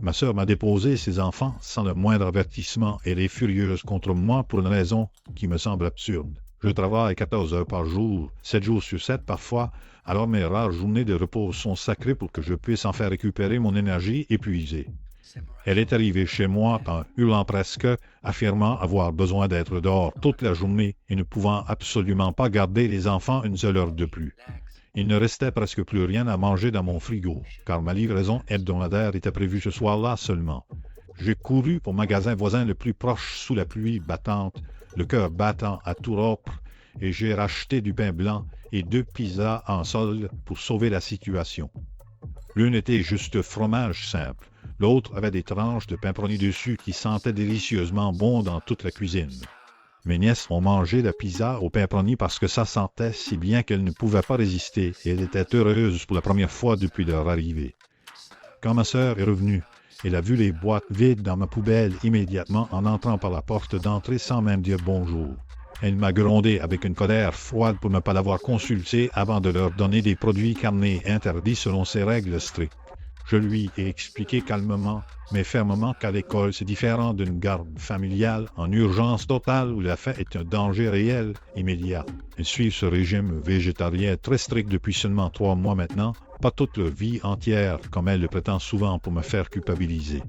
Ma sœur m'a déposé ses enfants sans le moindre avertissement et elle est furieuse contre moi pour une raison qui me semble absurde. Je travaille 14 heures par jour, 7 jours sur 7 parfois, alors mes rares journées de repos sont sacrées pour que je puisse en faire récupérer mon énergie épuisée. Elle est arrivée chez moi en hurlant presque, affirmant avoir besoin d'être dehors toute la journée et ne pouvant absolument pas garder les enfants une seule heure de plus. Il ne restait presque plus rien à manger dans mon frigo, car ma livraison hebdomadaire était prévue ce soir-là seulement. J'ai couru au magasin voisin le plus proche sous la pluie battante, le cœur battant à tout rompre, et j'ai racheté du pain blanc et 2 pizzas en solde pour sauver la situation. L'une était juste fromage simple, l'autre avait des tranches de pain bruni dessus qui sentaient délicieusement bon dans toute la cuisine. Mes nièces ont mangé la pizza au pain bruni parce que ça sentait si bien qu'elles ne pouvaient pas résister et elles étaient heureuses pour la première fois depuis leur arrivée. Quand ma sœur est revenue, elle a vu les boîtes vides dans ma poubelle immédiatement en entrant par la porte d'entrée sans même dire bonjour. Elle m'a grondé avec une colère froide pour ne pas l'avoir consultée avant de leur donner des produits carnés interdits selon ses règles strictes. Je lui ai expliqué calmement, mais fermement qu'à l'école, c'est différent d'une garde familiale en urgence totale où la faim est un danger réel, immédiat. Elles suivent ce régime végétarien très strict depuis seulement 3 mois maintenant, pas toute leur vie entière, comme elle le prétend souvent pour me faire culpabiliser.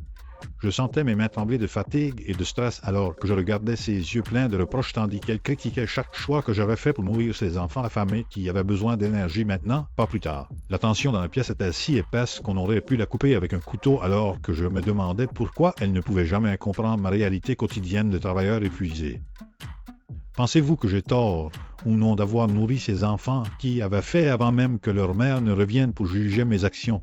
Je sentais mes mains trembler de fatigue et de stress alors que je regardais ses yeux pleins de reproches tandis qu'elle critiquait chaque choix que j'avais fait pour nourrir ses enfants affamés qui avaient besoin d'énergie maintenant, pas plus tard. La tension dans la pièce était si épaisse qu'on aurait pu la couper avec un couteau alors que je me demandais pourquoi elle ne pouvait jamais comprendre ma réalité quotidienne de travailleur épuisé. Pensez-vous que j'ai tort ou non d'avoir nourri ces enfants qui avaient fait avant même que leur mère ne revienne pour juger mes actions?